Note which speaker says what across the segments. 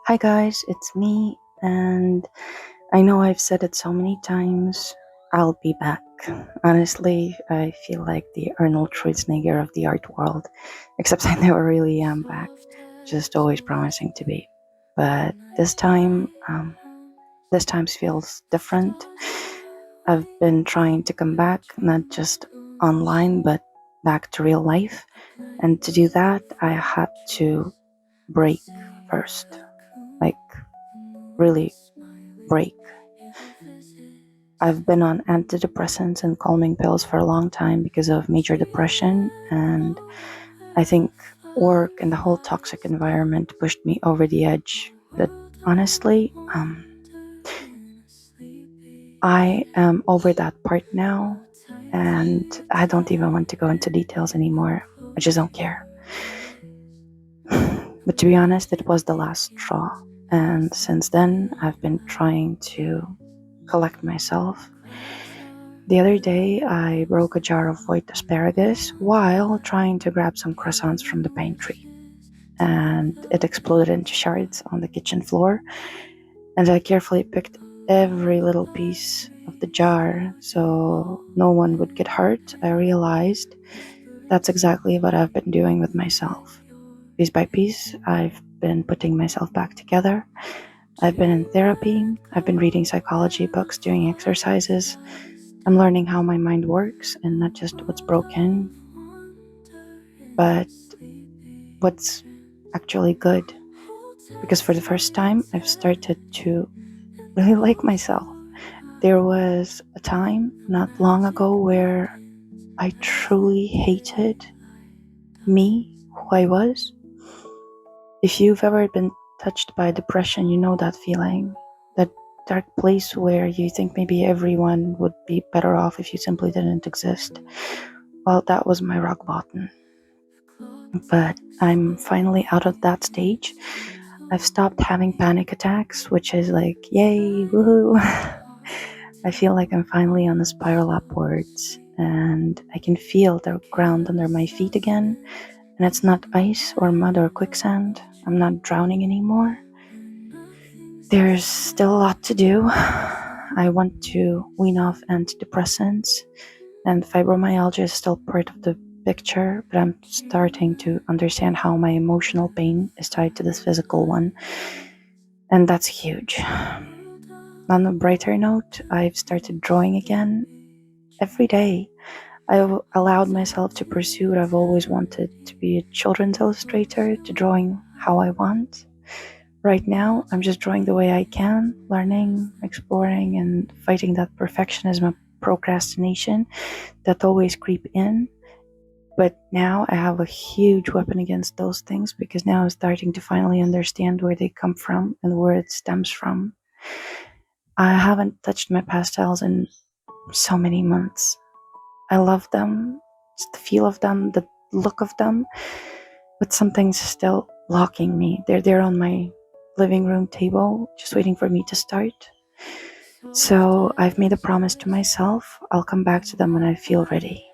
Speaker 1: Hi guys, it's me, and I know I've said it so many times. I'll be back. Honestly, I feel like the Arnold Schwarzenegger of the art world, except I never really am back, just always promising to be. But this time feels different. I've been trying to come back, not just online, but back to real life. And to do that, I had to break first. Like, really break. I've been on antidepressants and calming pills for a long time because of major depression, and I think work and the whole toxic environment pushed me over the edge. But honestly, I am over that part now, and I don't even want to go into details anymore. I just don't care. But to be honest, it was the last straw, and since then, I've been trying to collect myself. The other day, I broke a jar of white asparagus while trying to grab some croissants from the pantry, and it exploded into shards on the kitchen floor. And I carefully picked every little piece of the jar so no one would get hurt. I realized that's exactly what I've been doing with myself. Piece by piece, I've been putting myself back together. I've been in therapy, I've been reading psychology books, doing exercises. I'm learning how my mind works and not just what's broken, but what's actually good. Because for the first time, I've started to really like myself. There was a time not long ago where I truly hated me, who I was. If you've ever been touched by depression, you know that feeling, that dark place where you think maybe everyone would be better off if you simply didn't exist. Well, that was my rock bottom. But I'm finally out of that stage. I've stopped having panic attacks, which is like, yay, woohoo. I feel like I'm finally on the spiral upwards, and I can feel the ground under my feet again. And it's not ice or mud or quicksand. I'm not drowning anymore. There's still a lot to do. I want to wean off antidepressants, and fibromyalgia is still part of the picture, but I'm starting to understand how my emotional pain is tied to this physical one, and that's huge. On a brighter note, I've started drawing again every day. I've allowed myself to pursue what I've always wanted, to be a children's illustrator, to drawing how I want. Right now, I'm just drawing the way I can, learning, exploring, and fighting that perfectionism and procrastination that always creep in. But now I have a huge weapon against those things because now I'm starting to finally understand where they come from and where it stems from. I haven't touched my pastels in so many months. I love them, just the feel of them, the look of them, but something's still blocking me. They're there on my living room table, just waiting for me to start. So I've made a promise to myself. I'll come back to them when I feel ready.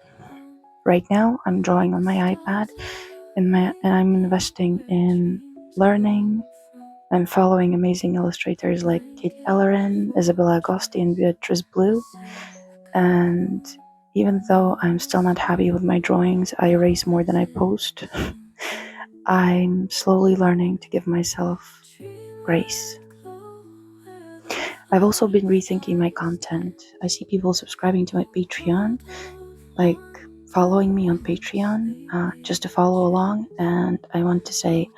Speaker 1: Right now, I'm drawing on my iPad, and I'm investing in learning. I'm following amazing illustrators like Kate Ellerin, Isabella Agosti, and Beatrice Blue. And even though I'm still not happy with my drawings, I erase more than I post. I'm slowly learning to give myself grace. I've also been rethinking my content. I see people subscribing to my Patreon, like following me on Patreon, just to follow along, and I want to say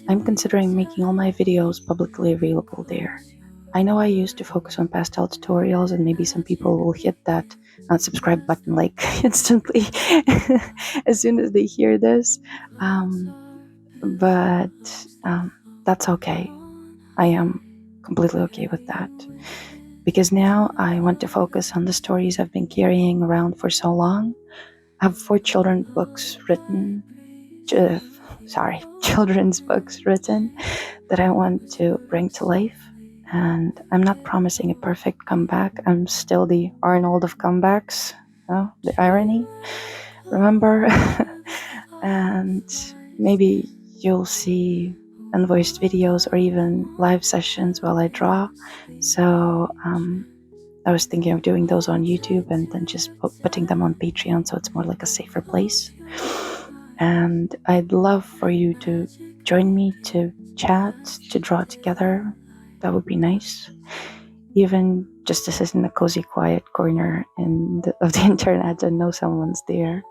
Speaker 1: I'm considering making all my videos publicly available there. I know I used to focus on pastel tutorials, and maybe some people will hit that unsubscribe button like instantly as soon as they hear this. But that's okay. I am completely okay with that. Because now I want to focus on the stories I've been carrying around for so long. I have 4 children's books written that I want to bring to life. And I'm not promising a perfect comeback. I'm still the Arnold of comebacks. Oh, the irony. Remember? And maybe you'll see and voiced videos or even live sessions while I draw. So I was thinking of doing those on YouTube and then just putting them on Patreon, so it's more like a safer place. And I'd love for you to join me to chat, to draw together. That would be nice. Even just to sit in a cozy, quiet corner of the internet and know someone's there.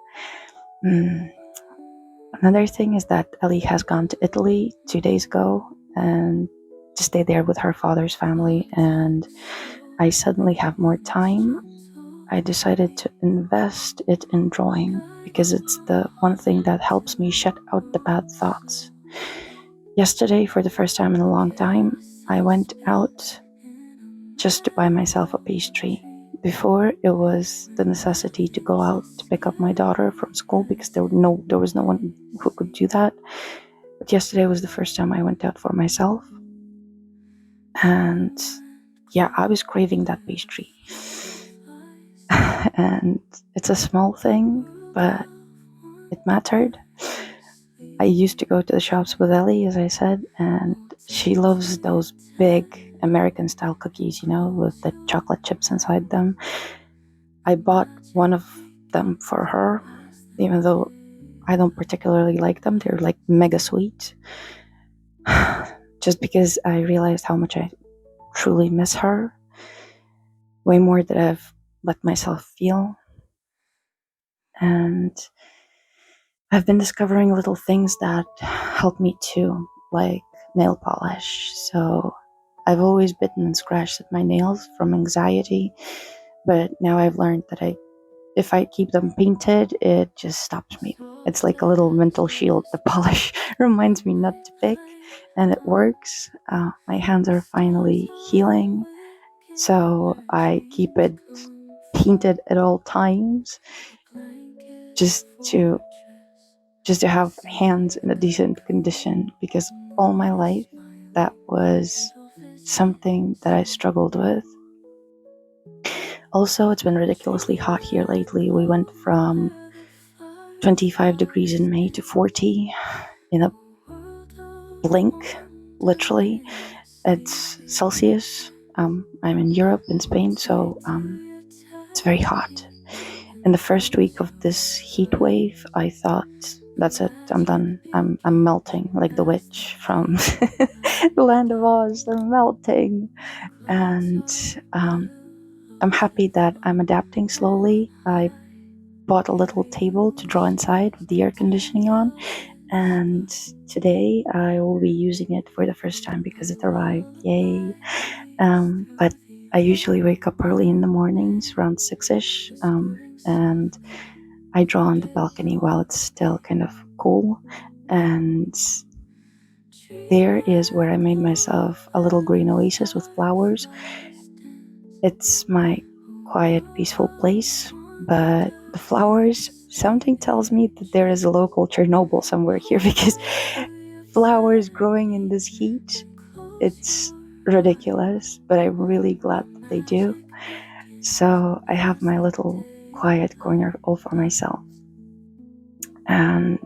Speaker 1: Another thing is that Ellie has gone to Italy 2 days ago and to stay there with her father's family, and I suddenly have more time. I decided to invest it in drawing because it's the one thing that helps me shut out the bad thoughts. Yesterday, for the first time in a long time, I went out just to buy myself a pastry. Before, it was the necessity to go out to pick up my daughter from school because there was no one who could do that. But yesterday was the first time I went out for myself. And yeah, I was craving that pastry. And it's a small thing, but it mattered. I used to go to the shops with Ellie, as I said, and she loves those big American style cookies, with the chocolate chips inside them. I bought one of them for her, even though I don't particularly like them. They're like mega sweet. Just because I realized how much I truly miss her, way more than I've let myself feel. And I've been discovering little things that help me too, like nail polish. So I've always bitten and scratched at my nails from anxiety, but now I've learned that if I keep them painted, it just stops me. It's like a little mental shield. The polish reminds me not to pick, and it works. My hands are finally healing, so I keep it painted at all times, just to have hands in a decent condition, because all my life that was something that I struggled with. Also, it's been ridiculously hot here lately. We went from 25 degrees in May to 40 in a blink, literally. It's Celsius. I'm in Europe, in Spain, so it's very hot. In the first week of this heat wave, I thought, that's it, I'm done. I'm melting like the witch from the land of Oz. I'm melting. And I'm happy that I'm adapting slowly. I bought a little table to draw inside with the air conditioning on, and today I will be using it for the first time because it arrived. Yay. But I usually wake up early in the mornings, around 6ish, and I draw on the balcony while it's still kind of cool. And there is where I made myself a little green oasis with flowers. It's my quiet, peaceful place, but the flowers, something tells me that there is a local Chernobyl somewhere here, because flowers growing in this heat, it's ridiculous, but I'm really glad that they do. So I have my little quiet corner all for myself. And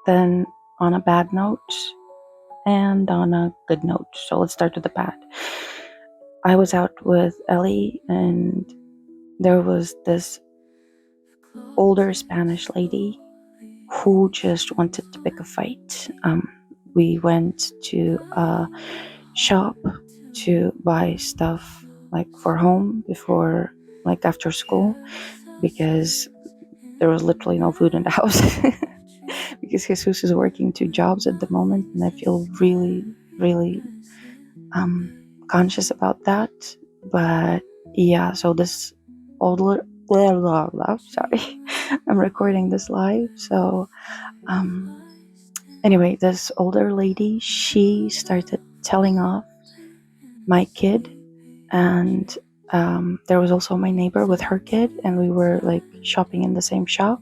Speaker 1: then, on a bad note and on a good note, so let's start with the bad. I was out with Ellie, and there was this older Spanish lady who just wanted to pick a fight. We went to a shop to buy stuff like for home before, like after school, because there was literally no food in the house. Because Jesus is working 2 jobs at the moment, and I feel really, really conscious about that. But yeah, so this older, sorry, I'm recording this live. So anyway, this older lady, she started telling off my kid, and there was also my neighbor with her kid, and we were like shopping in the same shop,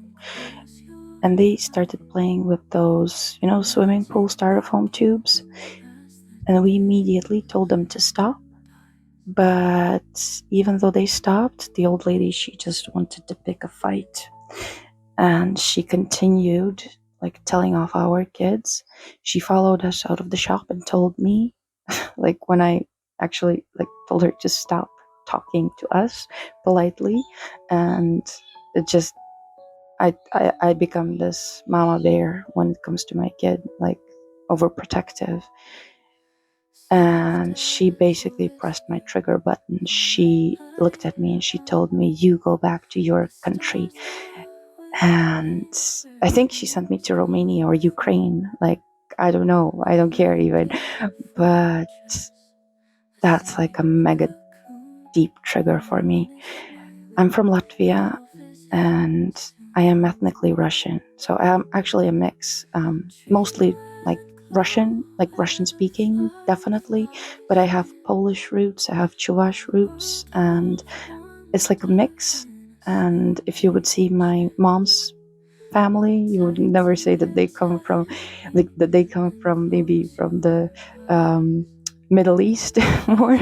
Speaker 1: and they started playing with those, swimming pool styrofoam tubes, and we immediately told them to stop. But even though they stopped, the old lady, she just wanted to pick a fight, and she continued like telling off our kids, she followed us out of the shop and told me, like when I actually like told her to stop talking to us politely, and it just I become this mama bear when it comes to my kid, like overprotective. And she basically pressed my trigger button. She looked at me and she told me, "You go back to your country." And I think she sent me to Romania or Ukraine. Like, I don't know. I don't care even. But that's like a mega deep trigger for me. I'm from Latvia and I am ethnically Russian. So I am actually a mix, mostly like Russian, like Russian speaking, definitely. But I have Polish roots, I have Chuvash roots, and it's like a mix. And if you would see my mom's family, you would never say that they come from, like that they come from maybe from the um, Middle East more.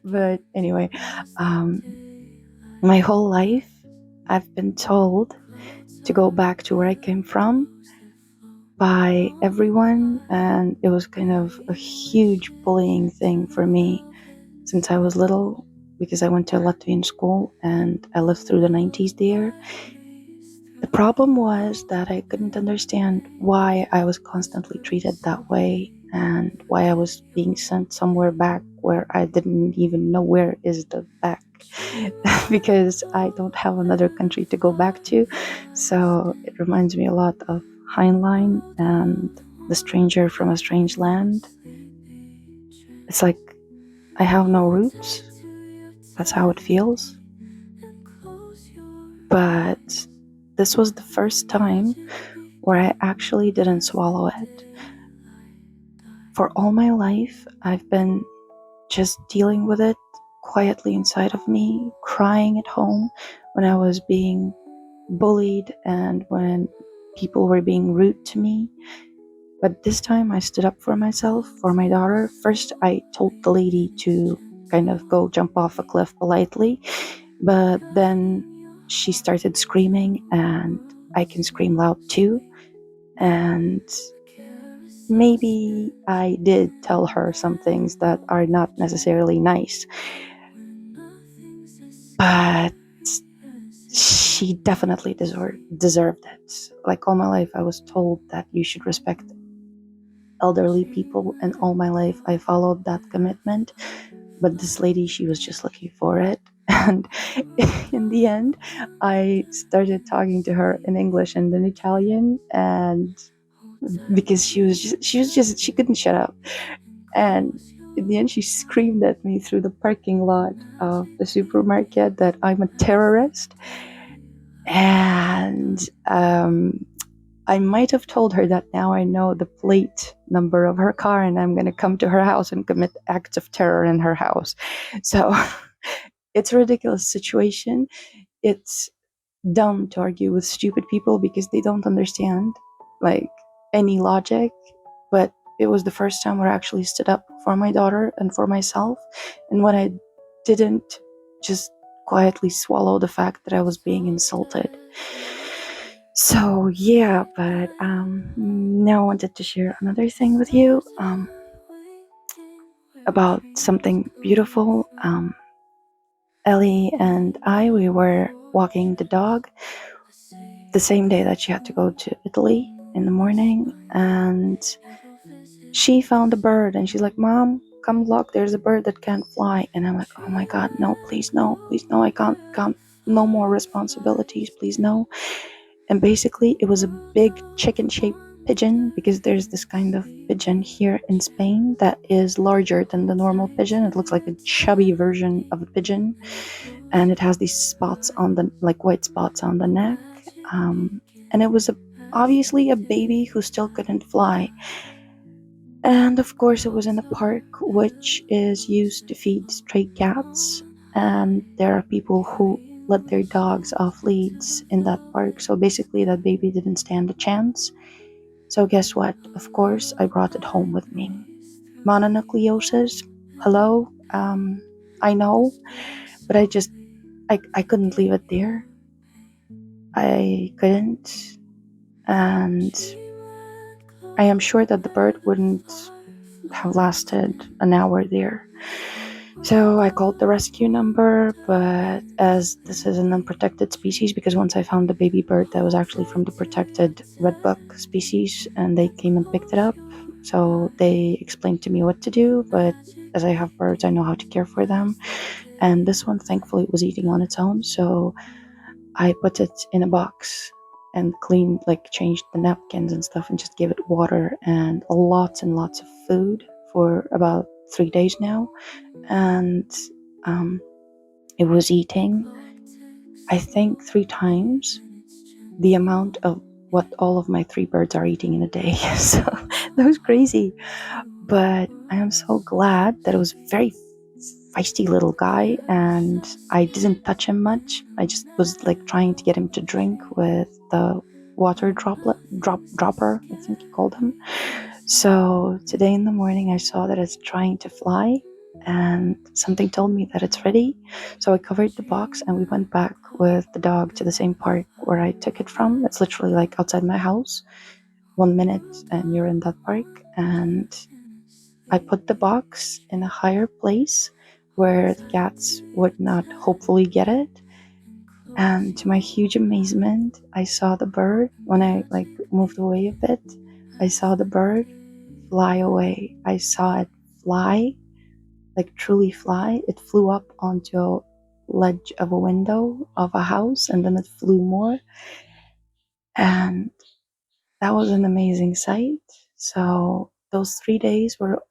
Speaker 1: But anyway, um, my whole life I've been told to go back to where I came from by everyone, and it was kind of a huge bullying thing for me since I was little because I went to a Latvian school and I lived through the 90s there. The problem was that I couldn't understand why I was constantly treated that way and why I was being sent somewhere back where I didn't even know where is the back because I don't have another country to go back to. So it reminds me a lot of Heinlein and The Stranger from a Strange Land. It's like I have no roots. That's how it feels. But this was the first time where I actually didn't swallow it. For all my life, I've been just dealing with it quietly inside of me, crying at home when I was being bullied and when people were being rude to me. But this time I stood up for myself, for my daughter. First, I told the lady to kind of go jump off a cliff politely, but then she started screaming, and I can scream loud too. And maybe I did tell her some things that are not necessarily nice, but she definitely deserved it. Like all my life, I was told that you should respect elderly people, and all my life I followed that commitment. But this lady, she was just looking for it. And in the end, I started talking to her in English and in Italian, and because she couldn't shut up. And in the end, she screamed at me through the parking lot of the supermarket that I'm a terrorist. And I might have told her that now I know the plate number of her car and I'm going to come to her house and commit acts of terror in her house. So it's a ridiculous situation. It's dumb to argue with stupid people because they don't understand like any logic. But it was the first time where I actually stood up for my daughter and for myself, and when I didn't just quietly swallow the fact that I was being insulted. So yeah, but now I wanted to share another thing with you about something beautiful. Ellie and we were walking the dog the same day that she had to go to Italy in the morning, and she found a bird and she's like, "Mom, come look, there's a bird that can't fly." And I'm like, "Oh my god, no, please no, I can't, no more responsibilities, please no." And basically it was a big chicken-shaped pigeon, because there's this kind of pigeon here in Spain that is larger than the normal pigeon. It looks like a chubby version of a pigeon, and it has these spots on the, like white spots on the neck. And it was obviously a baby who still couldn't fly. And of course, it was in a park which is used to feed stray cats. And there are people who let their dogs off leads in that park. So basically, that baby didn't stand a chance. So guess what? Of course, I brought it home with me. Mononucleosis, hello? I know, but I couldn't leave it there. I couldn't. And I am sure that the bird wouldn't have lasted an hour there. So I called the rescue number, but as this is an unprotected species, because once I found the baby bird that was actually from the protected redbuck species, and they came and picked it up, so they explained to me what to do, but as I have birds, I know how to care for them. And this one, thankfully, was eating on its own, so I put it in a box and cleaned, like changed the napkins and stuff, and just gave it water and lots of food for about 3 days now. And um, it was eating, I think, 3 times the amount of what all of my 3 birds are eating in a day. So that was crazy. But I am so glad that it was a very feisty little guy, and I didn't touch him much. I just was like trying to get him to drink with the water dropper, I think you called him. So today in the morning I saw that it's trying to fly, and something told me that it's ready. So I covered the box and we went back with the dog to the same park where I took it from. It's literally like outside my house. 1 minute and you're in that park. And I put the box in a higher place where the cats would not hopefully get it. And to my huge amazement, I saw the bird when I like moved away a bit. I saw the bird fly away. I saw it fly, like truly fly. It flew up onto a ledge of a window of a house, and then it flew more. And that was an amazing sight. So those 3 days were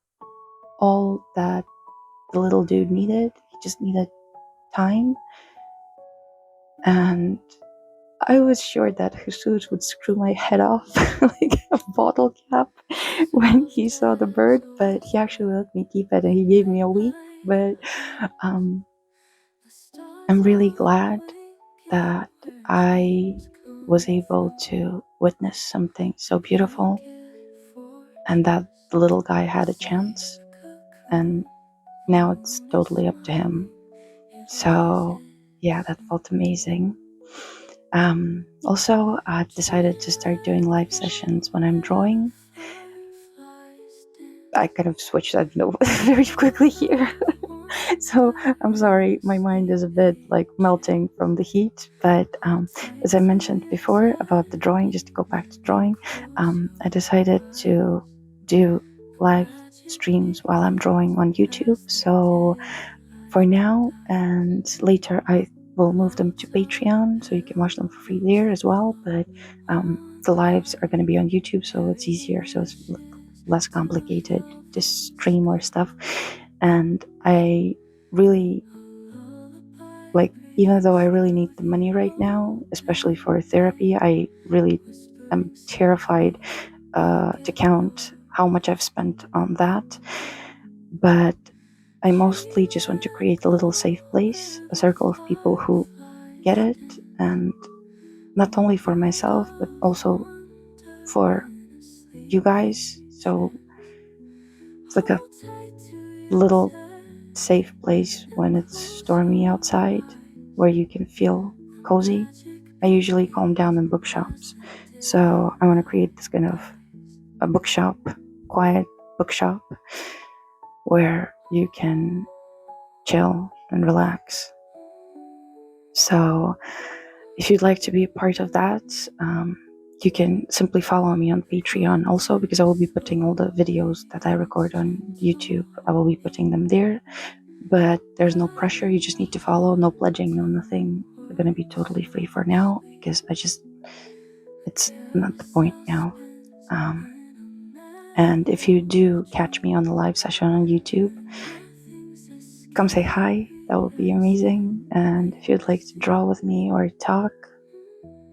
Speaker 1: all that the little dude needed. He just needed time. And I was sure that Jesus would screw my head off like a bottle cap when he saw the bird, but he actually let me keep it and he gave me a week. But um, I'm really glad that I was able to witness something so beautiful, and that the little guy had a chance, and now it's totally up to him. So yeah, that felt amazing. Also, I've decided to start doing live sessions when I'm drawing. I kind of switched that note very quickly here. So I'm sorry, my mind is a bit like melting from the heat. But as I mentioned before about the drawing, just to go back to drawing, I decided to do live streams while I'm drawing on YouTube. So for now and later, I will move them to Patreon, so you can watch them for free there as well. But the lives are going to be on YouTube, so it's easier, so it's less complicated to stream or stuff. And I really like, even though I really need the money right now, especially for therapy, I really am terrified to count how much I've spent on that. But I mostly just want to create a little safe place, a circle of people who get it, and not only for myself, but also for you guys. So it's like a little safe place when it's stormy outside where you can feel cozy. I usually calm down in bookshops. So I want to create this kind of a bookshop, quiet bookshop, where you can chill and relax. So if you'd like to be a part of that, you can simply follow me on Patreon also, because I will be putting all the videos that I record on YouTube. I will be putting them there, but there's no pressure. You just need to follow, no pledging, no nothing. They're going to be totally free for now, because it's not the point now. And if you do catch me on the live session on YouTube, come say hi. That would be amazing. And if you'd like to draw with me or talk,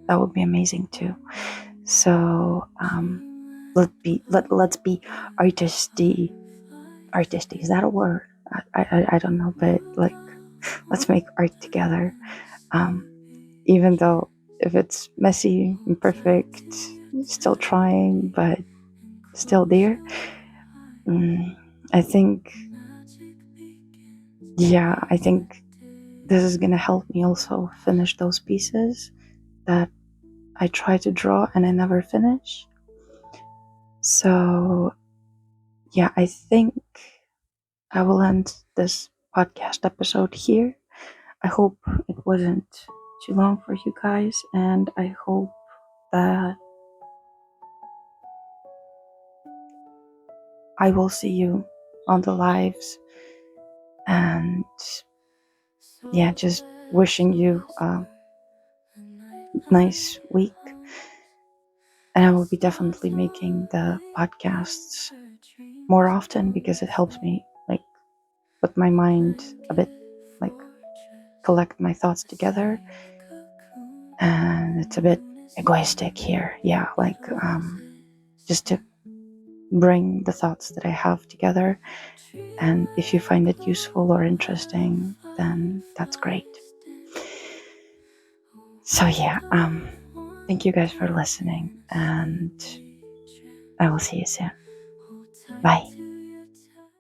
Speaker 1: that would be amazing too. So let's be artisty. Artisty, is that a word? I don't know, but like, let's make art together. Even though if it's messy, imperfect, still trying, but still there. I think, yeah, I think this is gonna help me also finish those pieces that I try to draw and I never finish. So, yeah, I think I will end this podcast episode here. I hope it wasn't too long for you guys, and I hope that I will see you on the lives. And yeah, just wishing you a nice week. And I will be definitely making the podcasts more often because it helps me like put my mind a bit, like collect my thoughts together. And it's a bit egoistic here, yeah, like just to bring the thoughts that I have together. And if you find it useful or interesting, then that's great. So yeah, thank you guys for listening, and I will see you soon. Bye.